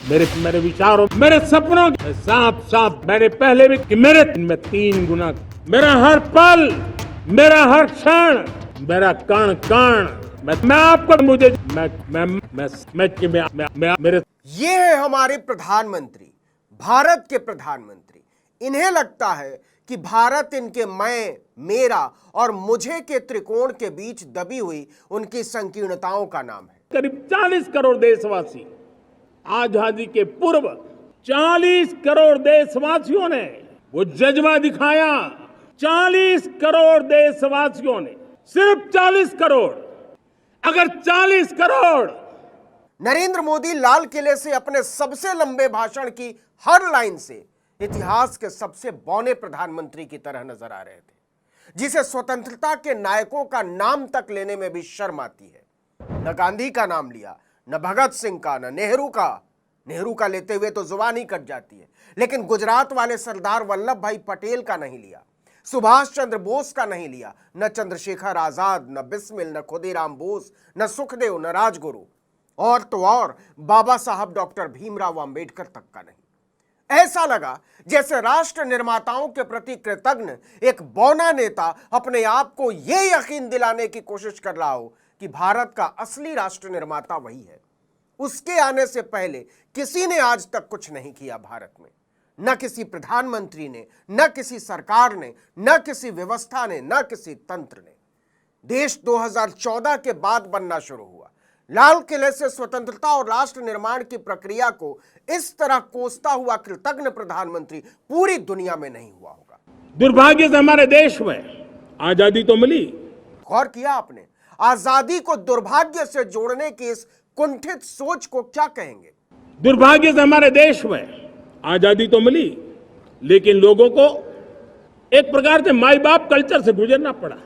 मेरे मेरे विचारों, मेरे सपनों के साफ साफ मैंने पहले भी कि मेरे में 3 गुना, मेरा हर पल, मेरा हर क्षण, मेरा कण कण, मैं आपको मुझे मैं मेरे ये है हमारे प्रधानमंत्री, भारत के प्रधानमंत्री। इन्हें लगता है कि भारत इनके मैं, मेरा और मुझे के त्रिकोण के बीच दबी हुई उनकी संकीर्णताओं का नाम है। करीब 40 करोड़ देशवासी, आजादी के पूर्व 40 करोड़ देशवासियों ने वो जज्बा दिखाया। 40 करोड़ देशवासियों ने, सिर्फ 40 करोड़, अगर 40 करोड़। नरेंद्र मोदी लाल किले से अपने सबसे लंबे भाषण की हर लाइन से इतिहास के सबसे बौने प्रधानमंत्री की तरह नजर आ रहे थे, जिसे स्वतंत्रता के नायकों का नाम तक लेने में भी शर्म आती है। न गांधी का नाम लिया, न भगत सिंह का, न नेहरू का लेते हुए तो जुबान ही कट जाती है, लेकिन गुजरात वाले सरदार वल्लभ भाई पटेल का नहीं लिया, सुभाष चंद्र बोस का नहीं लिया, न चंद्रशेखर आजाद, न बिस्मिल, न खुदीराम बोस, न सुखदेव, न राजगुरु, और तो और बाबा साहब डॉक्टर भीमराव अंबेडकर तक का नहीं। ऐसा लगा जैसे राष्ट्र निर्माताओं के प्रति कृतज्ञ एक बौना नेता अपने आप को यह यकीन दिलाने की कोशिश कर रहा हो कि भारत का असली राष्ट्र निर्माता वही है। उसके आने से पहले किसी ने आज तक कुछ नहीं किया भारत में, न किसी प्रधानमंत्री ने, न किसी सरकार ने, न किसी व्यवस्था ने, न किसी तंत्र ने। देश 2014 के बाद बनना शुरू हुआ। लाल किले से स्वतंत्रता और राष्ट्र निर्माण की प्रक्रिया को इस तरह कोसता हुआ कृतज्ञ प्रधानमंत्री पूरी दुनिया में नहीं हुआ होगा। दुर्भाग्य से हमारे देश में आजादी तो मिली। गौर किया आपने, आजादी को दुर्भाग्य से जोड़ने की इस कुंठित सोच को क्या कहेंगे? दुर्भाग्य से हमारे देश में आजादी तो मिली, लेकिन लोगों को एक प्रकार से माई बाप कल्चर से गुजरना पड़ा।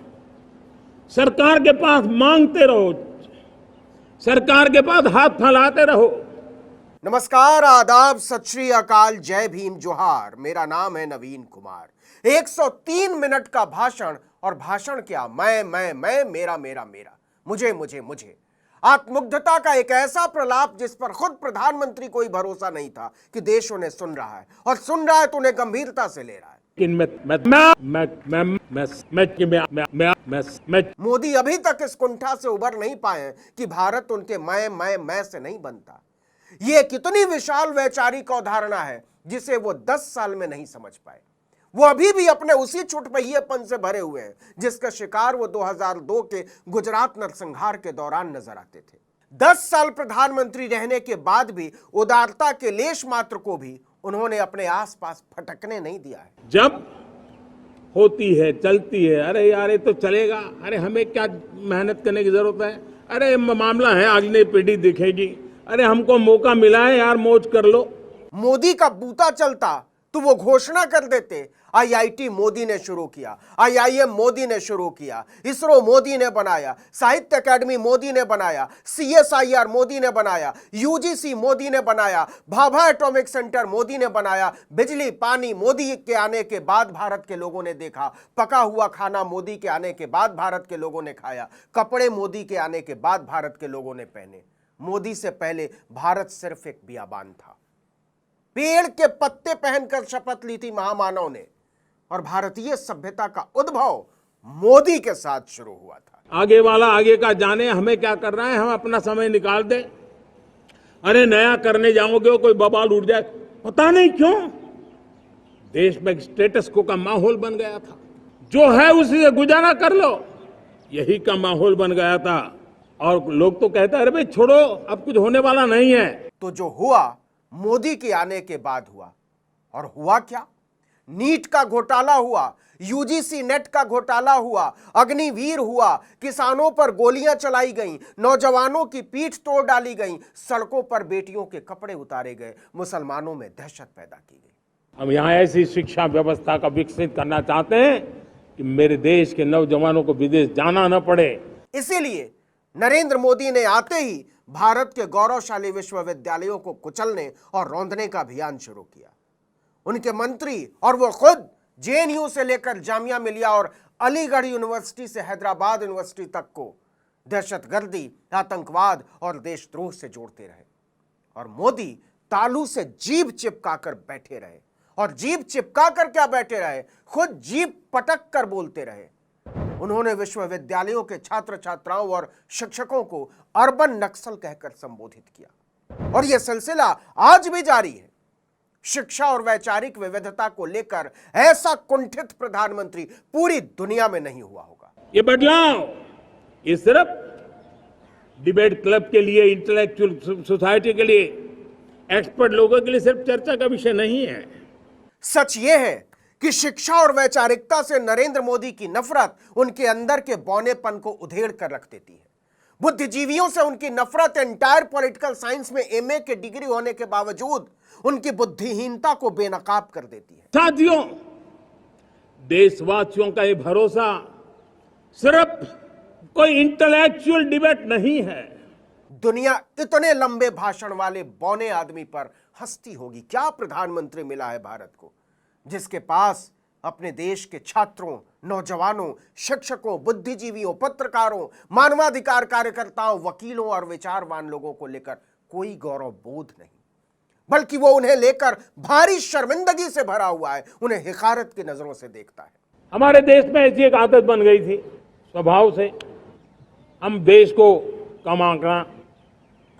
सरकार के पास मांगते रहो, सरकार के पास हाथ फैलाते रहो। नमस्कार, आदाब, सत श्री अकाल, जय भीम, जोहार। मेरा नाम है नवीन कुमार। 103 मिनट का भाषण, और भाषण क्या, मैं, मेरा, मुझे। आत्ममुग्धता का एक ऐसा प्रलाप जिस पर खुद प्रधानमंत्री को ही भरोसा नहीं था कि देश उन्हें सुन रहा है, और सुन रहा है तो उन्हें गंभीरता से ले रहा है। मोदी अभी तक इस कुंठा से उबर नहीं पाए कि भारत उनके मैं से नहीं बनता। यह कितनी विशाल वैचारिक अवधारणा है जिसे वो 10 साल में नहीं समझ पाए। वो अभी भी अपने उसी चुटपहियेपन से भरे हुए हैं जिसका शिकार वो 2002 के गुजरात नरसंहार के दौरान नजर आते थे। 10 साल प्रधानमंत्री रहने के बाद भी उदारता के लेश मात्र को भी उन्होंने अपने आसपास फटकने नहीं दिया है। जब होती है, चलती है, अरे यार ये तो चलेगा, अरे हमें क्या मेहनत करने की जरूरत है, अरे मामला है अगली पीढ़ी देखेगी, अरे हमको मौका मिला है यार, मौज कर लो। मोदी का बूता चलता तो वो घोषणा कर देते, आईआईटी मोदी ने शुरू किया, आईआईएम मोदी ने शुरू किया, इसरो मोदी ने बनाया, साहित्य अकेडमी मोदी ने बनाया, सीएसआईआर मोदी ने बनाया, यूजीसी मोदी ने बनाया, भाभा एटॉमिक सेंटर मोदी ने बनाया, बिजली पानी मोदी के आने के बाद भारत के लोगों ने देखा, पका हुआ खाना मोदी के आने के बाद भारत के लोगों ने खाया, कपड़े मोदी के आने के बाद भारत के लोगों ने पहने। मोदी से पहले भारत सिर्फ एक बियाबान था। पेड़ के पत्ते पहनकर शपथ ली थी महामानव ने, और भारतीय सभ्यता का उद्भव मोदी के साथ शुरू हुआ था। आगे वाला आगे का जाने, हमें क्या कर रहा है, हम अपना समय निकाल दें। अरे नया करने जाओगे कोई बवाल उठ जाए, पता नहीं क्यों देश में स्टेटस को का माहौल बन गया था। जो है उसी से गुजारा कर लो, यही का माहौल बन गया था। और लोग तो कहते हैं अरे भाई छोड़ो, अब कुछ होने वाला नहीं है। तो जो हुआ मोदी के आने के बाद हुआ, और हुआ क्या? नीट का घोटाला हुआ, यूजीसी नेट का घोटाला हुआ, अग्निवीर हुआ, किसानों पर गोलियां चलाई गईं, नौजवानों की पीठ तोड़ डाली गई, सड़कों पर बेटियों के कपड़े उतारे गए, मुसलमानों में दहशत पैदा की गई। हम यहाँ ऐसी शिक्षा व्यवस्था का विकसित करना चाहते हैं कि मेरे देश के नौजवानों को विदेश जाना न पड़े। इसीलिए नरेंद्र मोदी ने आते ही भारत के गौरवशाली विश्वविद्यालयों को कुचलने और रौंदने का अभियान शुरू किया। उनके मंत्री और वो खुद जेएनयू से लेकर जामिया मिलिया और अलीगढ़ यूनिवर्सिटी से हैदराबाद यूनिवर्सिटी तक को दहशतगर्दी, आतंकवाद और देशद्रोह से जोड़ते रहे। और मोदी तालू से जीभ चिपकाकर बैठे रहे, और जीभ चिपकाकर क्या बैठे रहे, खुद जीभ पटक कर बोलते रहे। उन्होंने विश्वविद्यालयों के छात्र छात्राओं और शिक्षकों को अर्बन नक्सल कहकर संबोधित किया, और यह सिलसिला आज भी जारी है। शिक्षा और वैचारिक विविधता को लेकर ऐसा कुंठित प्रधानमंत्री पूरी दुनिया में नहीं हुआ होगा। ये बदलाव ये सिर्फ डिबेट क्लब के लिए, इंटेलेक्चुअल सोसाइटी के लिए, एक्सपर्ट लोगों के लिए सिर्फ चर्चा का विषय नहीं है। सच यह है कि शिक्षा और वैचारिकता से नरेंद्र मोदी की नफरत उनके अंदर के बौनेपन को उधेड़ कर रख देती है। बुद्धिजीवियों से उनकी नफरत एंटायर पॉलिटिकल साइंस में एमए की डिग्री होने के बावजूद उनकी बुद्धिहीनता को बेनकाब कर देती है। साथियों, देशवासियों का ये भरोसा सिर्फ कोई इंटेलेक्चुअल डिबेट नहीं है। दुनिया इतने लंबे भाषण वाले बौने आदमी पर हंसती होगी। क्या प्रधानमंत्री मिला है भारत को, जिसके पास अपने देश के छात्रों, नौजवानों, शिक्षकों, बुद्धिजीवियों, पत्रकारों, मानवाधिकार कार्यकर्ताओं, वकीलों और विचारवान लोगों को लेकर कोई गौरव बोध नहीं, बल्कि वो उन्हें लेकर भारी शर्मिंदगी से भरा हुआ है, उन्हें हिकारत की नजरों से देखता है। हमारे देश में ऐसी एक आदत बन गई थी स्वभाव से, हम देश को कम आंकना,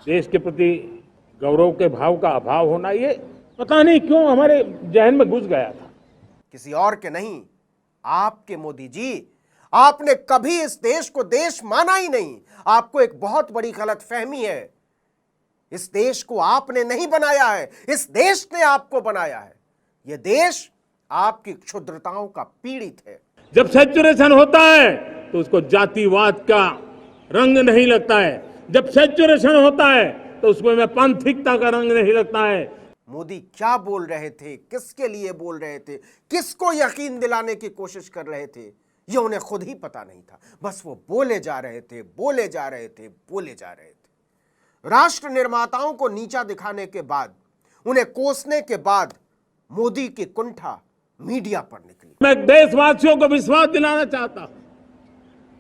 देश के प्रति गौरव के भाव का अभाव होना, ये पता नहीं क्यों हमारे जहन में घुस गया था। किसी और के नहीं, आपके मोदी जी। आपने कभी इस देश को देश माना ही नहीं। आपको एक बहुत बड़ी गलतफहमी है। इस देश को आपने नहीं बनाया है, इस देश ने आपको बनाया है। यह देश आपकी क्षुद्रताओं का पीड़ित है। जब सैचुरेशन होता है तो उसको जातिवाद का रंग नहीं लगता है, जब सैचुरेशन होता है तो उसमें पांथिकता का रंग नहीं लगता है। मोदी क्या बोल रहे थे, किसके लिए बोल रहे थे, किसको यकीन दिलाने की कोशिश कर रहे थे, यह उन्हें खुद ही पता नहीं था। बस वो बोले जा रहे थे, बोले जा रहे थे, बोले जा रहे थे। राष्ट्र निर्माताओं को नीचा दिखाने के बाद, उन्हें कोसने के बाद मोदी की कुंठा मीडिया पर निकली। मैं देशवासियों को विश्वास दिलाना चाहता हूं,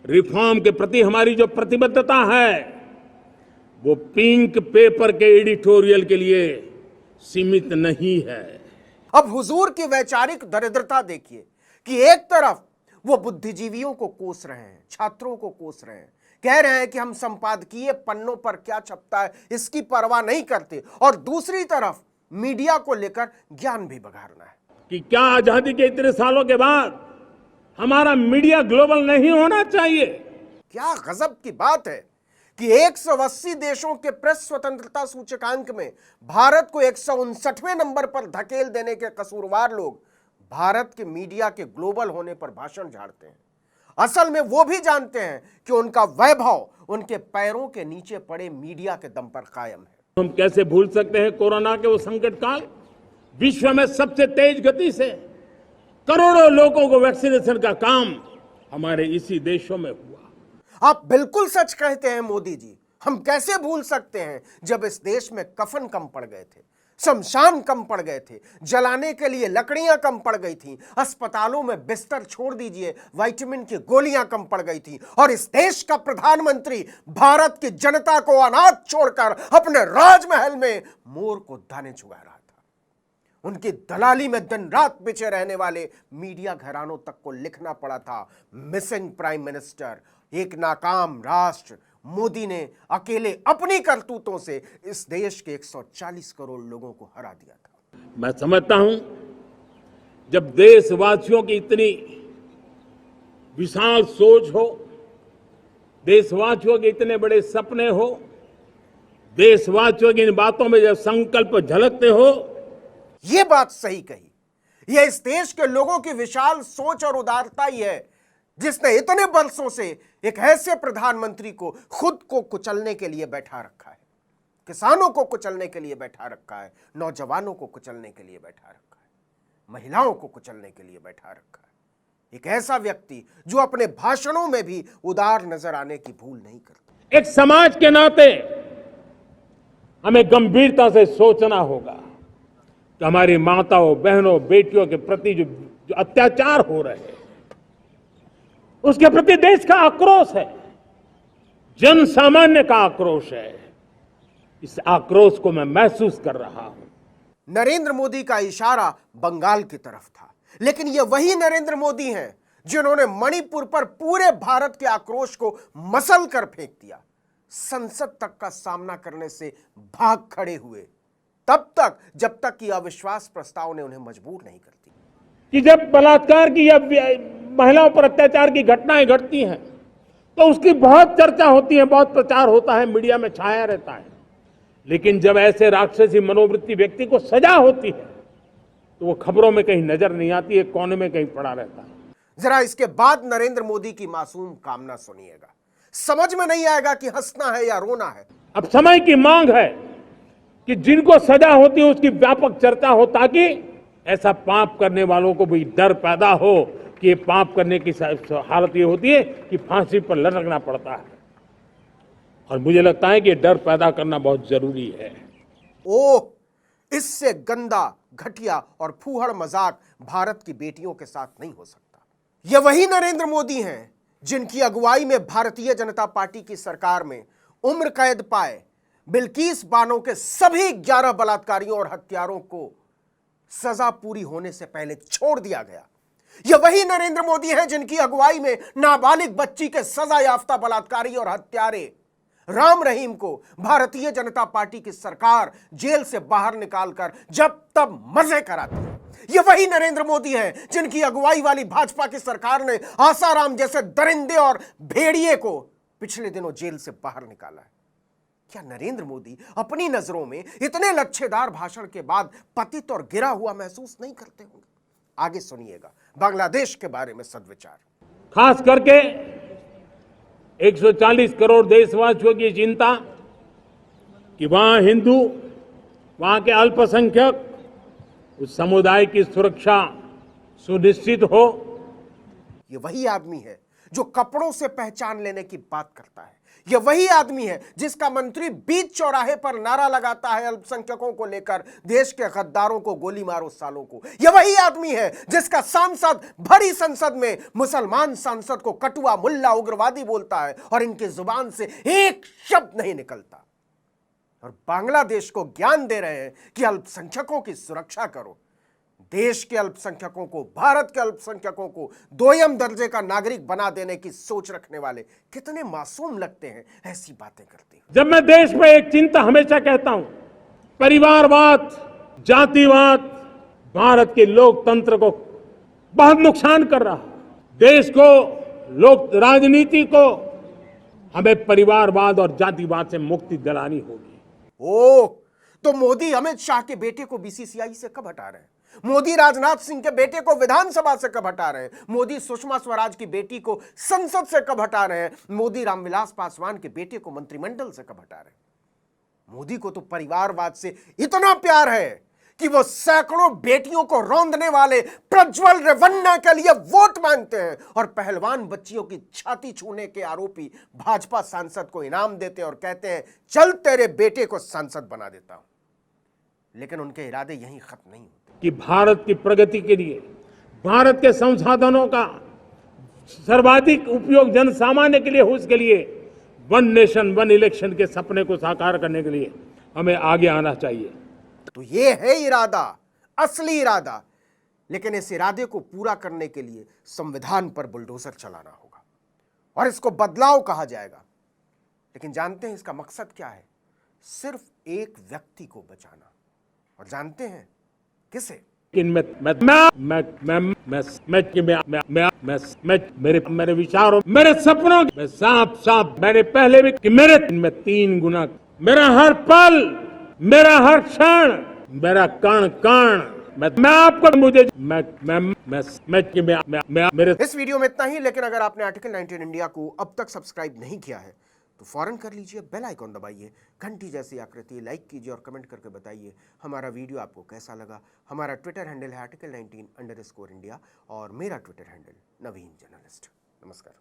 रिफॉर्म के प्रति हमारी जो प्रतिबद्धता है वो पिंक पेपर के एडिटोरियल के लिए सीमित नहीं है। अब हुजूर की वैचारिक दरिद्रता देखिए कि एक तरफ वो बुद्धिजीवियों को कोस रहे हैं, छात्रों को कोस रहे हैं, कह रहे हैं कि हम संपादकीय पन्नों पर क्या छपता है इसकी परवाह नहीं करते, और दूसरी तरफ मीडिया को लेकर ज्ञान भी बघारना है कि क्या आजादी के इतने सालों के बाद हमारा मीडिया ग्लोबल नहीं होना चाहिए। क्या गजब की बात है कि 180 देशों के प्रेस स्वतंत्रता सूचकांक में भारत को 159वें नंबर पर धकेल देने के कसूरवार लोग भारत के मीडिया के ग्लोबल होने पर भाषण झाड़ते हैं। असल में वो भी जानते हैं कि उनका वैभव उनके पैरों के नीचे पड़े मीडिया के दम पर कायम है। हम कैसे भूल सकते हैं कोरोना के वो संकट काल, विश्व में सबसे तेज गति से करोड़ों लोगों को वैक्सीनेशन का काम हमारे इसी देशों में हुआ। आप बिल्कुल सच कहते हैं मोदी जी। हम कैसे भूल सकते हैं जब इस देश में कफन कम पड़ गए थे, शमशान कम पड़ गए थे, जलाने के लिए लकड़ियां कम पड़ गई थी, अस्पतालों में बिस्तर छोड़ दीजिए, विटामिन की गोलियां कम पड़ गई थी, और इस देश का प्रधानमंत्री भारत की जनता को अनाथ छोड़कर अपने राजमहल में मोर को दाने चुगा रहा था। उनकी दलाली में दिन रात पीछे रहने वाले मीडिया घरानों तक को लिखना पड़ा था, मिसिंग प्राइम मिनिस्टर, एक नाकाम राष्ट्र। मोदी ने अकेले अपनी करतूतों से इस देश के 140 करोड़ लोगों को हरा दिया था। मैं समझता हूं जब देशवासियों की इतनी विशाल सोच हो, देशवासियों के इतने बड़े सपने हो, देशवासियों की इन बातों में जब संकल्प झलकते हो, यह बात सही कही। यह इस देश के लोगों की विशाल सोच और उदारता ही है जिसने इतने बरसों से एक ऐसे प्रधानमंत्री को खुद को कुचलने के लिए बैठा रखा है, किसानों को कुचलने के लिए बैठा रखा है, नौजवानों को कुचलने के लिए बैठा रखा है, महिलाओं को कुचलने के लिए बैठा रखा है। एक ऐसा व्यक्ति जो अपने भाषणों में भी उदार नजर आने की भूल नहीं करता। एक समाज के नाते हमें गंभीरता से सोचना होगा कि हमारी माताओं, बहनों, बेटियों के प्रति जो अत्याचार हो रहे हैं उसके प्रति देश का आक्रोश है, जन सामान्य का आक्रोश है। इस आक्रोश को मैं महसूस कर रहा हूं। नरेंद्र मोदी का इशारा बंगाल की तरफ था, लेकिन ये वही नरेंद्र मोदी हैं जिन्होंने मणिपुर पर पूरे भारत के आक्रोश को मसल कर फेंक दिया, संसद तक का सामना करने से भाग खड़े हुए, तब तक जब तक कि अविश्वास प्रस्ताव ने उन्हें मजबूर नहीं कर दिया। कि जब बलात्कार की या महिलाओं पर अत्याचार की घटनाएं घटती हैं तो उसकी बहुत चर्चा होती है, बहुत प्रचार होता है, मीडिया में छाया रहता है। लेकिन जब ऐसे राक्षसी मनोवृत्ति व्यक्ति को सजा होती है तो वो खबरों में कहीं नजर नहीं आती, एक कोने में कहीं पड़ा रहता है। जरा इसके बाद नरेंद्र मोदी की मासूम कामना सुनिएगा, समझ में नहीं आएगा कि हंसना है या रोना है। अब समय की मांग है कि जिनको सजा होती है उसकी व्यापक चर्चा हो, ताकि ऐसा पाप करने वालों को भी डर पैदा हो कि ये पाप करने की हालत ये होती है कि फांसी पर लटकना पड़ता है। और मुझे लगता है कि ये डर पैदा करना बहुत जरूरी है। ओह, इससे गंदा, घटिया और फूहड़ मजाक भारत की बेटियों के साथ नहीं हो सकता। ये वही नरेंद्र मोदी हैं जिनकी अगुवाई में भारतीय जनता पार्टी की सरकार में उम्र कैद पाए बिल्किस बानो के सभी 11 बलात्कारियों और हत्यारों को सजा पूरी होने से पहले छोड़ दिया गया। यह वही नरेंद्र मोदी हैं जिनकी अगुवाई में नाबालिग बच्ची के सजा याफ्ता बलात्कारी और हत्यारे राम रहीम को भारतीय जनता पार्टी की सरकार जेल से बाहर निकालकर जब तब मजे कराती है। यह वही नरेंद्र मोदी हैं जिनकी अगुवाई वाली भाजपा की सरकार ने आसाराम जैसे दरिंदे और भेड़िए को पिछले दिनों जेल से बाहर निकाला है। क्या नरेंद्र मोदी अपनी नजरों में इतने लच्छेदार भाषण के बाद पतित और गिरा हुआ महसूस नहीं करते होंगे? आगे सुनिएगा बांग्लादेश के बारे में सदविचार। खास करके 140 करोड़ देशवासियों की चिंता कि वहां हिंदू, वहां के अल्पसंख्यक, उस समुदाय की सुरक्षा सुनिश्चित हो। ये वही आदमी है जो कपड़ों से पहचान लेने की बात करता है। यह वही आदमी है जिसका मंत्री बीच चौराहे पर नारा लगाता है अल्पसंख्यकों को लेकर, देश के गद्दारों को गोली मारो सालों को। यह वही आदमी है जिसका सांसद भरी संसद में मुसलमान सांसद को कटुआ, मुल्ला, उग्रवादी बोलता है और इनकी जुबान से एक शब्द नहीं निकलता। और बांग्लादेश को ज्ञान दे रहे हैं कि अल्पसंख्यकों की सुरक्षा करो। देश के अल्पसंख्यकों को, भारत के अल्पसंख्यकों को दोयम दर्जे का नागरिक बना देने की सोच रखने वाले कितने मासूम लगते हैं ऐसी बातें करते हुए। जब मैं देश में एक चिंता हमेशा कहता हूं, परिवारवाद, जातिवाद भारत के लोकतंत्र को बहुत नुकसान कर रहा है। देश को, लोक राजनीति को हमें परिवारवाद और जातिवाद से मुक्ति दिलानी होगी। ओह, तो मोदी अमित शाह के बेटे को बीसीसीआई से कब हटा रहे हैं? मोदी राजनाथ सिंह के बेटे को विधानसभा से कब हटा रहे हैं? मोदी सुषमा स्वराज की बेटी को संसद से कब हटा रहे हैं? मोदी रामविलास पासवान के बेटे को मंत्रिमंडल से कब हटा रहे हैं? मोदी को तो परिवारवाद से इतना प्यार है कि वो सैकड़ों बेटियों को रौंदने वाले प्रज्वल रेवन्ना के लिए वोट मांगते हैं और पहलवान बच्चियों की छाती छूने के आरोपी भाजपा सांसद को इनाम देते हैं और कहते हैं चल तेरे बेटे को सांसद बना देता हूं। लेकिन उनके इरादे यहीं खत्म नहीं होते कि भारत की प्रगति के लिए, भारत के संसाधनों का सर्वाधिक उपयोग जन सामान्य के लिए हो, उसके लिए वन नेशन वन इलेक्शन के सपने को साकार करने के लिए हमें आगे आना चाहिए। तो ये है इरादा, असली इरादा। लेकिन इस इरादे को पूरा करने के लिए संविधान पर बुलडोजर चलाना होगा और इसको बदलाव कहा जाएगा। लेकिन जानते हैं इसका मकसद क्या है? सिर्फ एक व्यक्ति को बचाना। और जानते हैं किसे? मेरे विचारों, मेरे सपनों में साफ साफ मैंने पहले भी कि मेरे इनमें 3 गुना, मेरा हर पल, मेरा हर क्षण, मेरा कण कण, मैं आपको, मुझे मेरे इस वीडियो में इतना ही। लेकिन अगर आपने आर्टिकल 19 इंडिया को अब तक सब्सक्राइब नहीं किया है तो फौरन कर लीजिए, बेल आइकॉन दबाइए, घंटी जैसी आकृति लाइक कीजिए और कमेंट करके बताइए हमारा वीडियो आपको कैसा लगा। हमारा ट्विटर हैंडल है article19_India और मेरा ट्विटर हैंडल नवीन जर्नलिस्ट। नमस्कार।